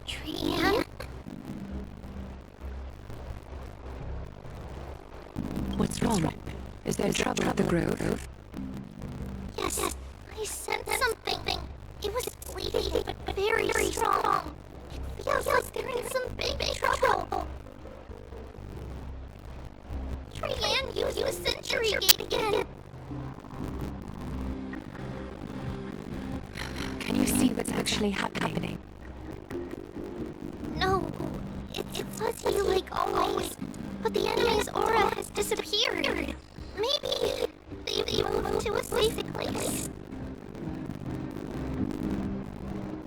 Trian? What's wrong? Is there trouble at the grove? Yes, I sensed something. It was bleeding, but very strong. It feels like they're in some big trouble. Trian used the Century Gate again. Can you see what's actually happening? No, it's fuzzy like always, but the enemy's aura has disappeared. Maybe they moved to a safe place.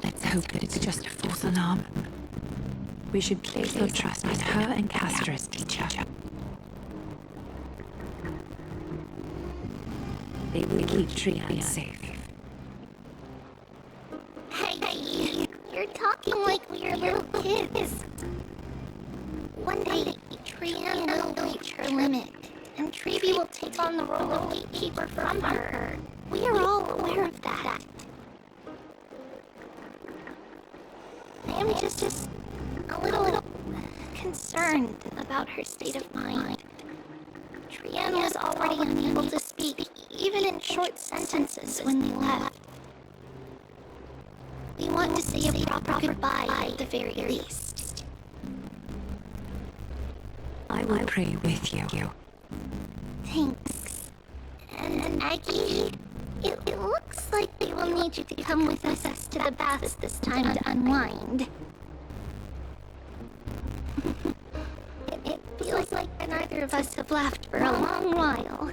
Let's hope that it's just a false alarm. We should place our trust in her and Castra's teacher. They will keep Trian safe. Hey, you're talking like we're little kids. One day, Trian will reach her limit, and Trevi will take on the role of gatekeeper from her. We are all aware of that. I am just a little concerned about her state of mind. Trian was already unable to speak, even in short sentences when they left. We want to say a proper goodbye at the very least. I will pray with you. Thanks. And Aggie, it looks like they will need you to come with us to the baths this time to unwind. It feels like neither of us have laughed for a long while.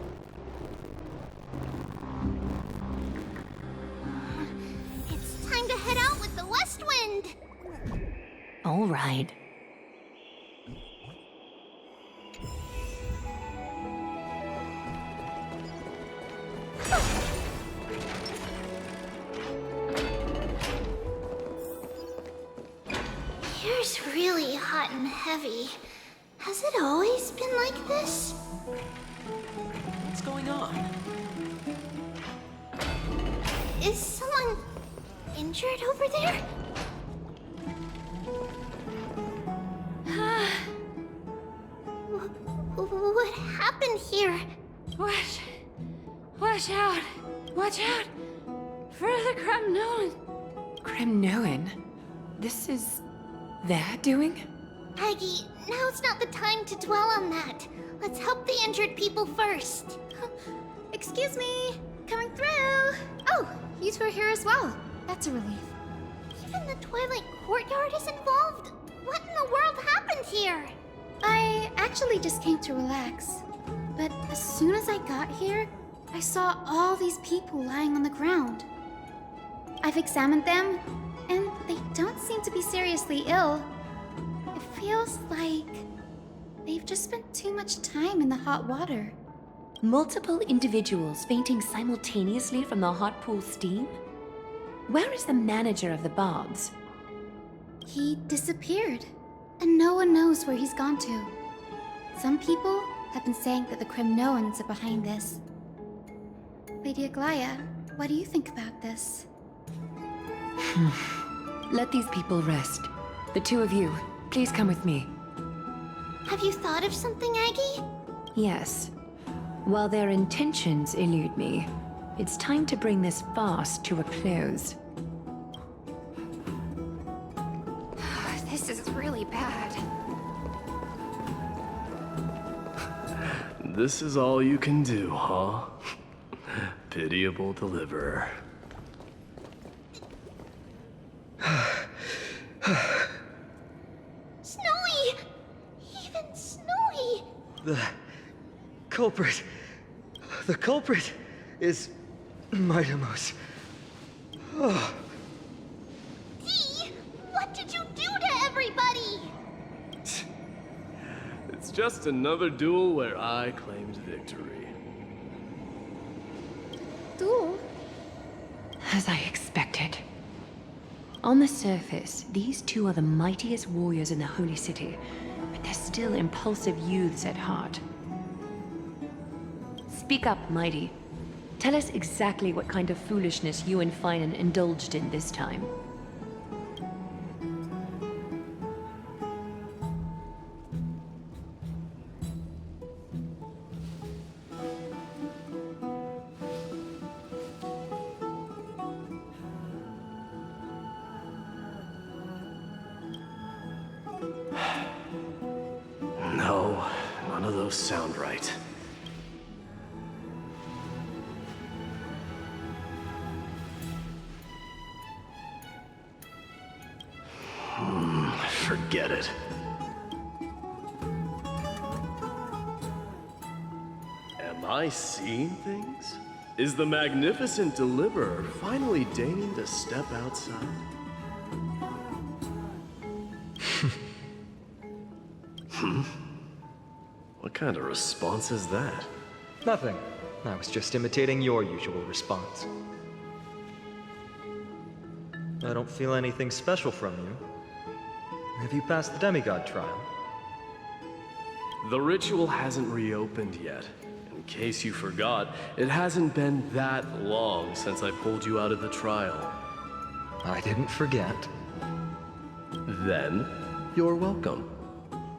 It's time to head out with the west wind! All right. Here's really hot and heavy. Has it always been like this? What's going on? Is someone injured over there? What happened here? Watch out! Watch out! For the Kremnoan! Kremnoan? This is their doing? Aggie, now's not the time to dwell on that. Let's help the injured people first. Excuse me! Coming through! Oh, you two are here as well. That's a relief. Even the Twilight Courtyard is involved? What in the world happened here? I actually just came to relax. But as soon as I got here, I saw all these people lying on the ground. I've examined them, and they don't seem to be seriously ill. It feels like they've just spent too much time in the hot water. Multiple individuals fainting simultaneously from the hot pool steam? Where is the manager of the Bobs? He disappeared, and no one knows where he's gone to. Some people have been saying that the Kremnoans are behind this. Lady Aglaya, what do you think about this? Let these people rest. The two of you, please come with me. Have you thought of something, Aggie? Yes. While their intentions elude me, it's time to bring this farce to a close. This is really bad. This is all you can do, huh? Pitiable deliverer. Snowy! Even Snowy! The culprit. The culprit is Mightimos. Oh, Dee! What did you do to everybody? It's just another duel where I claimed victory. Duel? As I expected. On the surface, these two are the mightiest warriors in the Holy City, but they're still impulsive youths at heart. Speak up, Mighty. Tell us exactly what kind of foolishness you and Finan indulged in this time. No, none of those sound right. Forget it. Am I seeing things? Is the magnificent deliverer finally deigning to step outside? What kind of response is that? nothing. I was just imitating your usual response. I don't feel anything special from you. Have you passed the demigod trial? The ritual hasn't reopened yet. In case you forgot, it hasn't been that long since I pulled you out of the trial. I didn't forget. Then, you're welcome.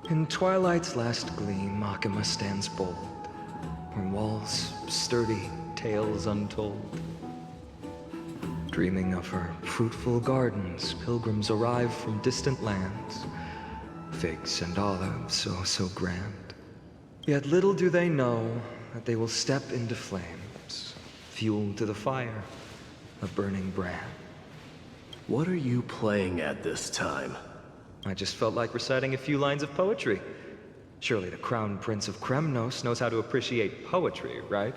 In twilight's last gleam, Makima stands bold. Her walls sturdy, tales untold. Dreaming of her fruitful gardens, pilgrims arrive from distant lands. Figs and olives, oh so grand. Yet little do they know that they will step into flames, fuel to the fire, a burning brand. What are you playing at this time? I just felt like reciting a few lines of poetry. Surely the Crown Prince of Kremnos knows how to appreciate poetry, right?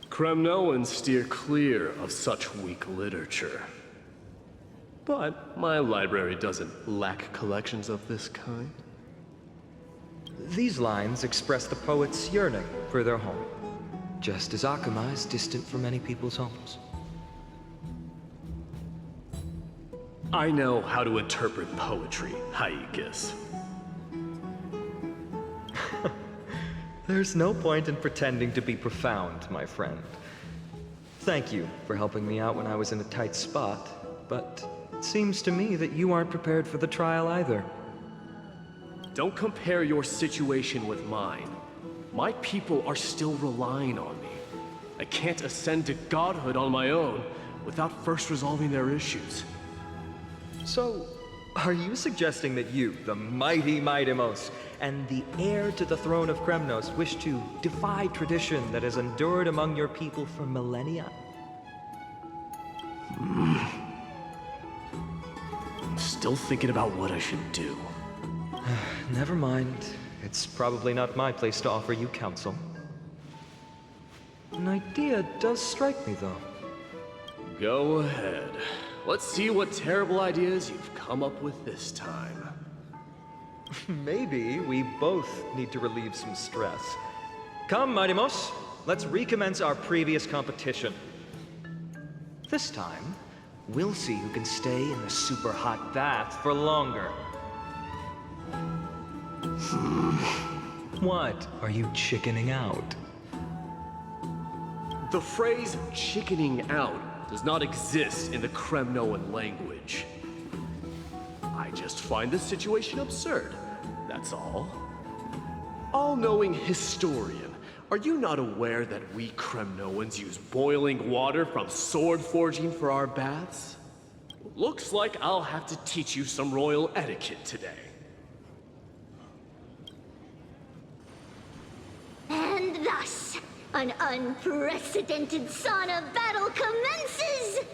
Kremnoans steer clear of such weak literature. But my library doesn't lack collections of this kind. These lines express the poet's yearning for their home, just as Akama is distant from many people's homes. I know how to interpret poetry, Haikis. There's no point in pretending to be profound, my friend. Thank you for helping me out when I was in a tight spot, but it seems to me that you aren't prepared for the trial either. Don't compare your situation with mine. My people are still relying on me. I can't ascend to godhood on my own without first resolving their issues. So, are you suggesting that you, the mighty Mightimos, and the heir to the throne of Kremnos, wish to defy tradition that has endured among your people for millennia? I'm still thinking about what I should do. Never mind. It's probably not my place to offer you counsel. An idea does strike me, though. Go ahead. Let's see what terrible ideas you've come up with this time. Maybe we both need to relieve some stress. Come, Mightimos. Let's recommence our previous competition. This time, we'll see who can stay in the super hot bath for longer. What? Are you chickening out? The phrase chickening out does not exist in the Kremnoan language. I just find this situation absurd, that's all. All-knowing historian, are you not aware that we Kremnoans use boiling water from sword forging for our baths? Looks like I'll have to teach you some royal etiquette today. And thus, an unprecedented sauna battle commences!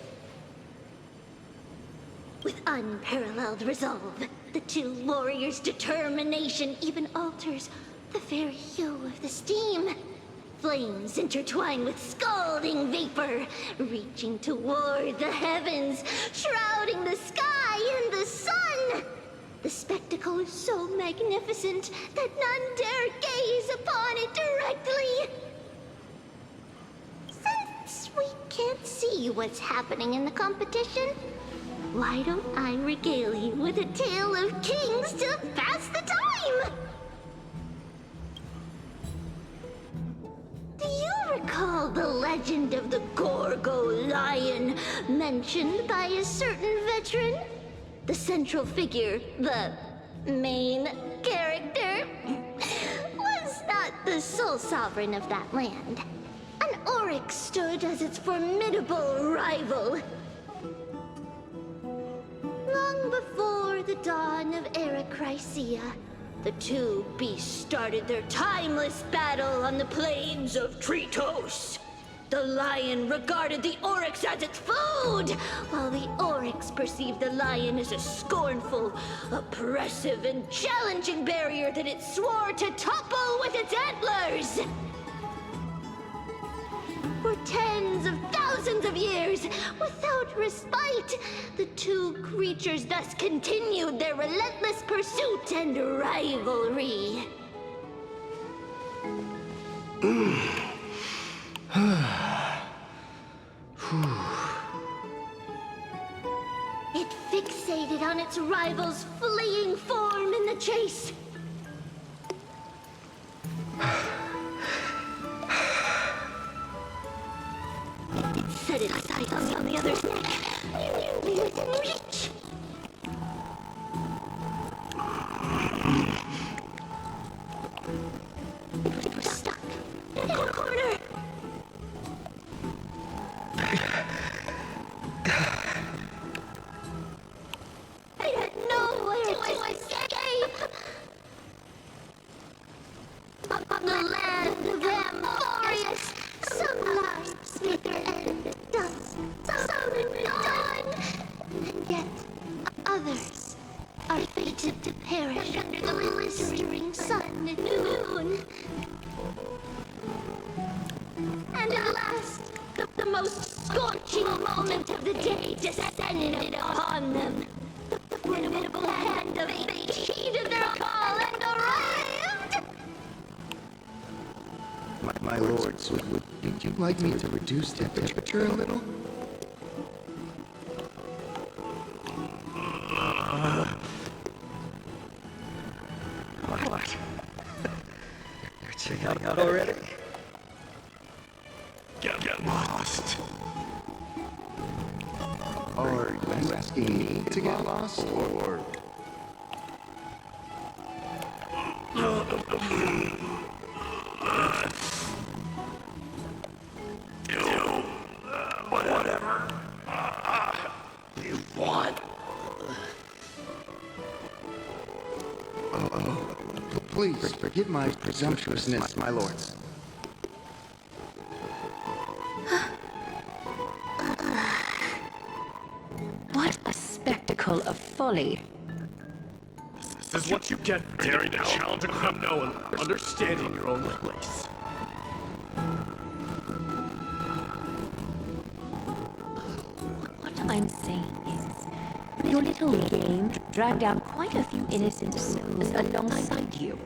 With unparalleled resolve, the two warriors' determination even alters the very hue of the steam. Flames intertwine with scalding vapor, reaching toward the heavens, shrouding the sky and the sun. The spectacle is so magnificent that none dare gaze upon it directly. Since we can't see what's happening in the competition, why don't I regale you with a tale of kings to pass the time? Do you recall the legend of the Gorgo lion mentioned by a certain veteran? The central figure, the main character, was not the sole sovereign of that land. An oryx stood as its formidable rival. Long before the dawn of Erechrysia, the two beasts started their timeless battle on the plains of Tritos. The lion regarded the oryx as its food, while the oryx perceived the lion as a scornful, oppressive, and challenging barrier that it swore to topple with its antlers. For tens of thousands of years, without respite, the two creatures thus continued their relentless pursuit and rivalry. It fixated on its rival's fleeing form in the chase. It set its sights on the other's neck, nearly within reach. It was stuck in a corner. It had nowhere to escape. On the land of Amphoreus, some lives meet their end at dusk, some at dawn, and yet others are fated to perish under the blistering sun at noon. And at last, the most scorching moment of the day descended upon them. The formidable hand of fate heeded their call and arrived! My lords, would you like me to reduce the temperature a little? What? You're checking out already? Get lost. Are you asking me to get lost, or... Whatever you want. Please, forgive my presumptuousness, my lords. What a spectacle of folly. This is what you get for daring to challenge a criminal and understanding your own place. What I'm saying is, your little game dragged down quite a few innocent souls alongside you.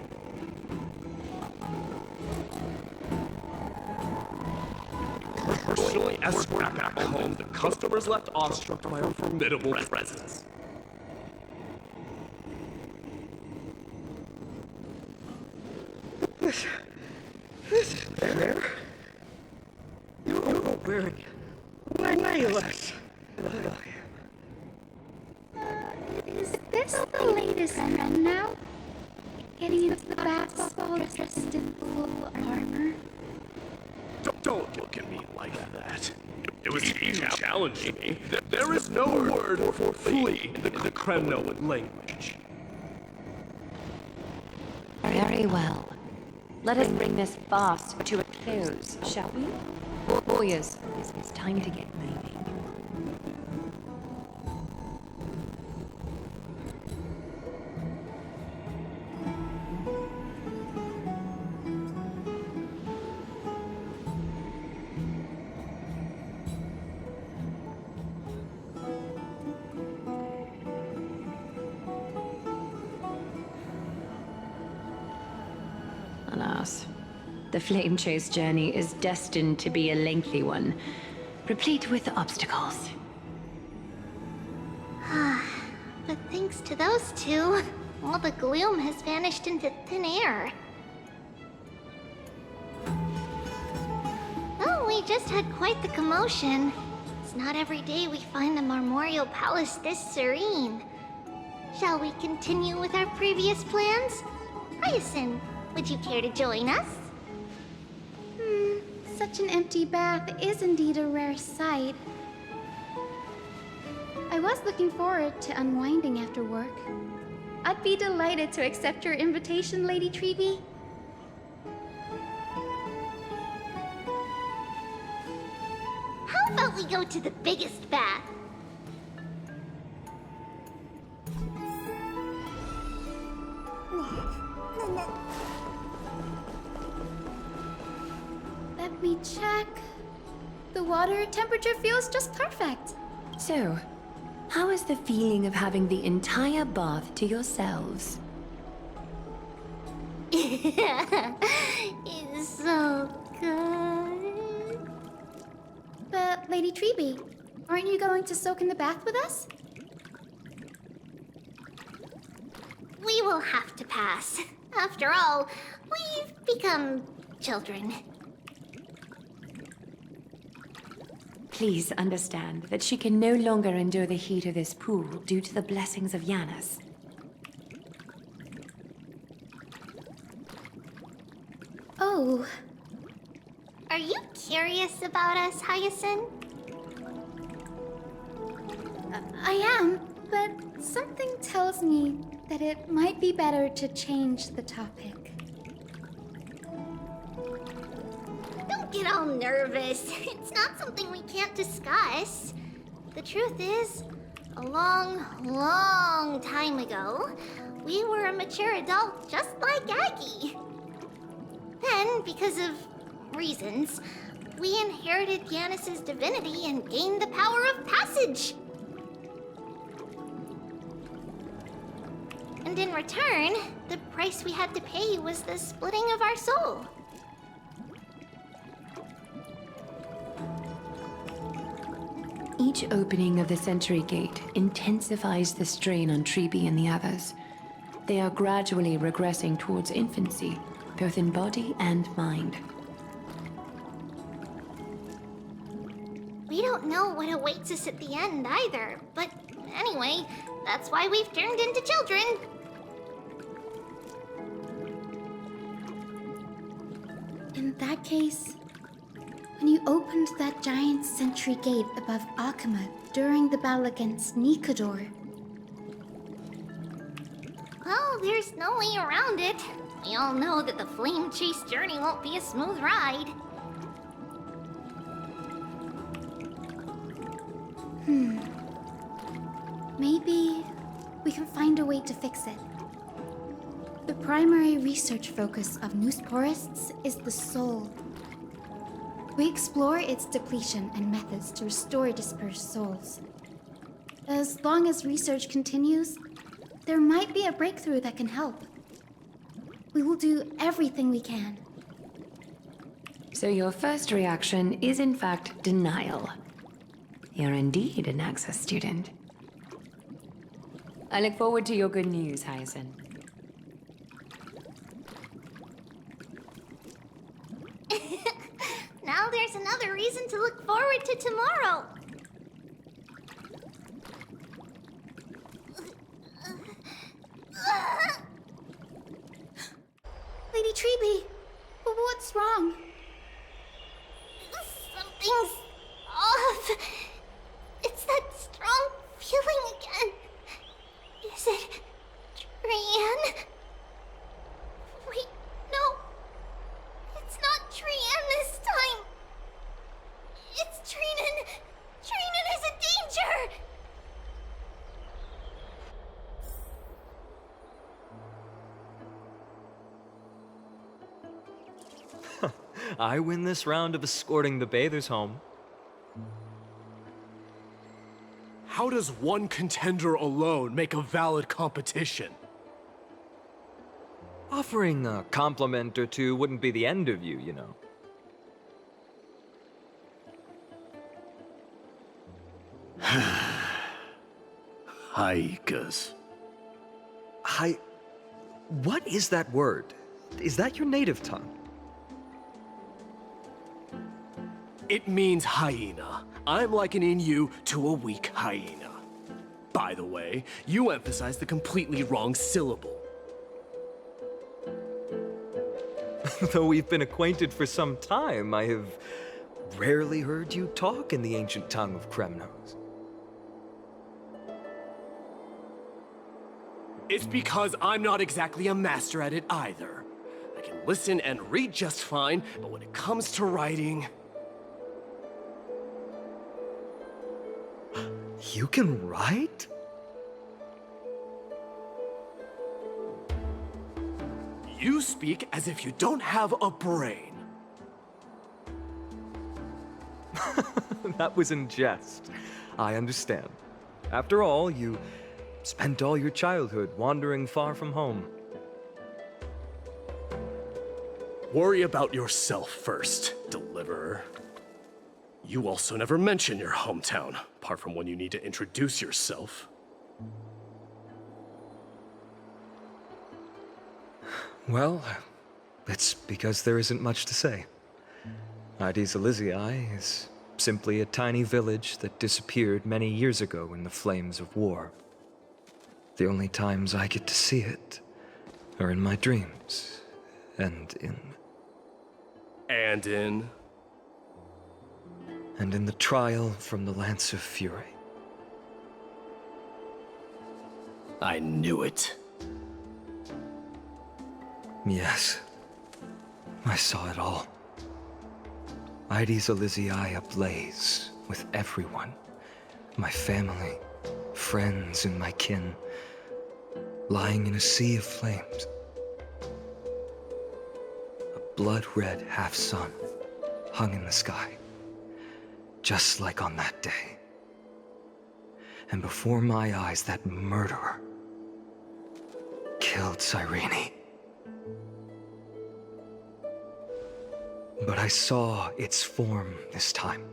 Personally escort back home, the customers left awestruck by our formidable presence. This is fair. You're wearing nameless. Is this the latest trend now? Getting into the basketball dressed in full armor? Don't look at me like that. It was you challenging me. There is no word for flee in the Kremnoan language. Very well. Let us bring this farce to a close, shall we? Warriors, it's time to get moving. Alas, the flame chase journey is destined to be a lengthy one, replete with obstacles. But thanks to those two, all the gloom has vanished into thin air. Oh, we just had quite the commotion. It's not every day we find the Marmoreal Palace this serene. Shall we continue with our previous plans? Hyacinth, would you care to join us? Such an empty bath is indeed a rare sight. I was looking forward to unwinding after work. I'd be delighted to accept your invitation, Lady Treeby. How about we go to the biggest bath? Let me check. The water temperature feels just perfect. So, how is the feeling of having the entire bath to yourselves? It's so good. But, Lady Treeby, aren't you going to soak in the bath with us? We will have to pass. After all, we've become children. Please understand that she can no longer endure the heat of this pool due to the blessings of Yanis. Oh, Are you curious about us, Hyacinth? I am, but something tells me that it might be better to change the topic. Don't get all nervous. It's not something we can't discuss. The truth is, a long, long time ago, we were a mature adult just like Aggie. Then, because of reasons, we inherited Yanis's divinity and gained the power of passage. And in return, the price we had to pay was the splitting of our soul. Each opening of the Century Gate intensifies the strain on Treeby and the others. They are gradually regressing towards infancy, both in body and mind. We don't know what awaits us at the end either, but anyway, that's why we've turned into children. In that case, when you opened that giant sentry gate above Akama during the battle against Nikador, Well, there's no way around it. We all know that the flame chase journey won't be a smooth ride. maybe we can find a way to fix it. The primary research focus of Noosporists is the soul. We explore its depletion and methods to restore dispersed souls. As long as research continues, there might be a breakthrough that can help. We will do everything we can. So your first reaction is in fact denial. You're indeed an Access student. I look forward to your good news, Hyacinth. Now there's another reason to look forward to tomorrow. Lady Treeby, what's wrong? Something's off. It's that strong feeling again. Is it Trian? Wait, no. It's not Trian this time. It's Trinan. Trinan is in danger. I win this round of escorting the bathers home. How does one contender alone make a valid competition? Offering a compliment or two wouldn't be the end of you, you know. Haikas. What is that word? Is that your native tongue? It means hyena. I'm likening you to a weak hyena. By the way, you emphasized the completely wrong syllable. Though we've been acquainted for some time, I have rarely heard you talk in the ancient tongue of Kremnos. It's because I'm not exactly a master at it either. I can listen and read just fine, but when it comes to writing... You can write? You speak as if you don't have a brain. That was in jest. I understand. After all, you spent all your childhood wandering far from home. Worry about yourself first, Deliverer. You also never mention your hometown, apart from when you need to introduce yourself. Well, it's because there isn't much to say. Ides Elysiae is simply a tiny village that disappeared many years ago in the flames of war. The only times I get to see it are in my dreams, and in the trial from the Lance of Fury. I knew it. Yes, I saw it all. Ides Elysiae ablaze with everyone. My family, friends, and my kin, lying in a sea of flames. A blood-red half-sun hung in the sky, just like on that day. And before my eyes, that murderer killed Cyrene. But I saw its form this time.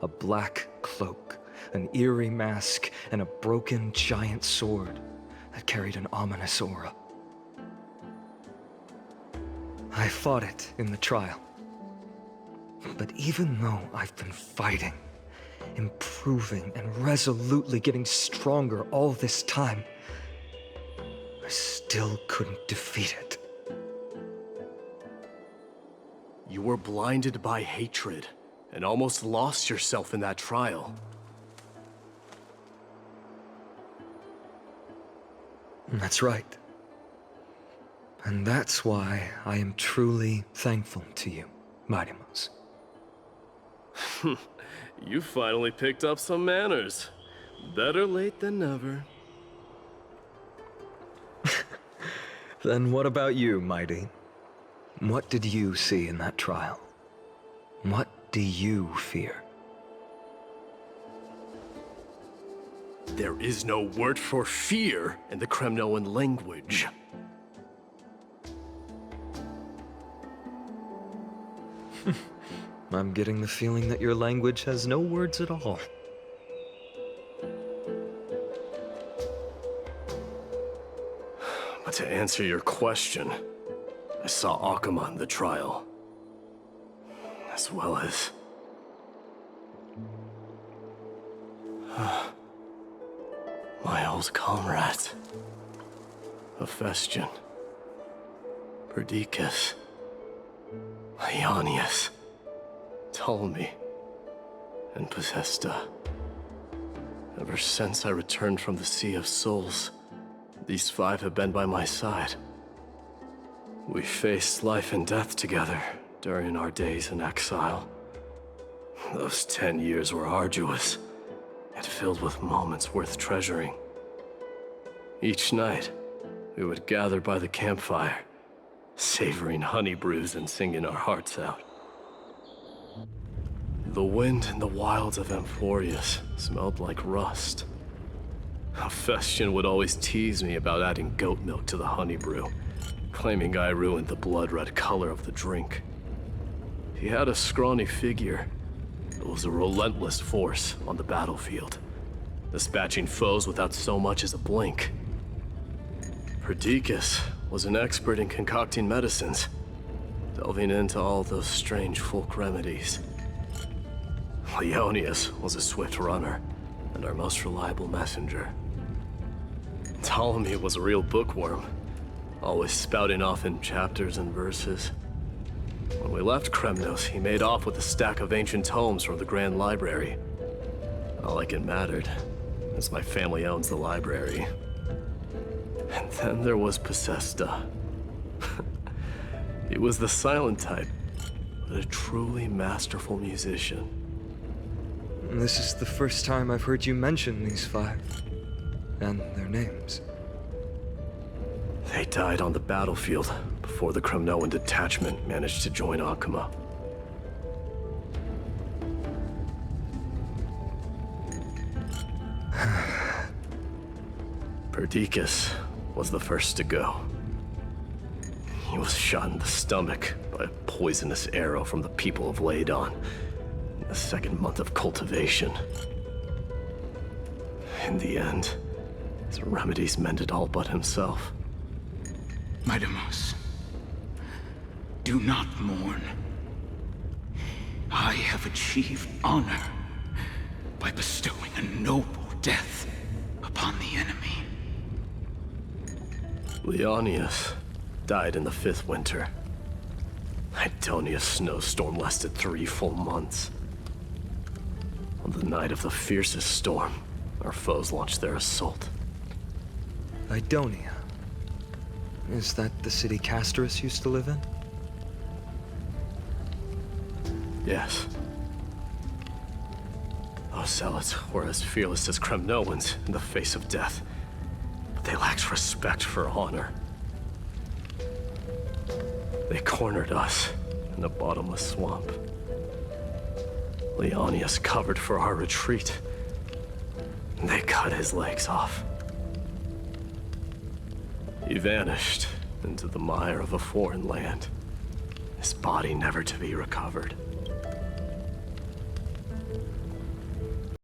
A black cloak, an eerie mask, and a broken giant sword that carried an ominous aura. I fought it in the trial. But even though I've been fighting, improving, and resolutely getting stronger all this time, I still couldn't defeat it. You were blinded by hatred, and almost lost yourself in that trial. That's right. And that's why I am truly thankful to you, Marimos. You finally picked up some manners. Better late than never. Then what about you, Mighty? What did you see in that trial? What do you fear? There is no word for fear in the Kremnoan language. I'm getting the feeling that your language has no words at all. But to answer your question, I saw Akuma in the trial. As well as... my old comrades. Hephaestion. Perdiccas. Ionius. Ptolemy. And Possesta. Ever since I returned from the Sea of Souls, these five have been by my side. We faced life and death together during our days in exile. Those 10 years were arduous, and filled with moments worth treasuring. Each night, we would gather by the campfire, savoring honey brews and singing our hearts out. The wind in the wilds of Amphoreus smelled like rust. Hephaestion would always tease me about adding goat milk to the honey brew, claiming I ruined the blood-red color of the drink. He had a scrawny figure, but was a relentless force on the battlefield, dispatching foes without so much as a blink. Perdiccas was an expert in concocting medicines, delving into all those strange folk remedies. Leonius was a swift runner, and our most reliable messenger. Ptolemy was a real bookworm, always spouting off in chapters and verses. When we left Kremnos, he made off with a stack of ancient tomes from the Grand Library. Not like it mattered, as my family owns the library. And then there was Possesta. He was the silent type, but a truly masterful musician. This is the first time I've heard you mention these five, and their names. They died on the battlefield before the Kremnoan detachment managed to join Akuma. Perdiccas was the first to go. He was shot in the stomach by a poisonous arrow from the people of Ladon in the second month of cultivation. In the end, his remedies mended all but himself. Midamos, do not mourn. I have achieved honor by bestowing a noble death upon the enemy. Leonius died in the 5th winter. Idonia's snowstorm lasted 3 full months. On the night of the fiercest storm, our foes launched their assault. Idonia. Is that the city Castorus used to live in? Yes. Those zealots were as fearless as Kremnoans in the face of death, but they lacked respect for honor. They cornered us in a bottomless swamp. Leonius covered for our retreat, and they cut his legs off. He vanished into the mire of a foreign land, his body never to be recovered.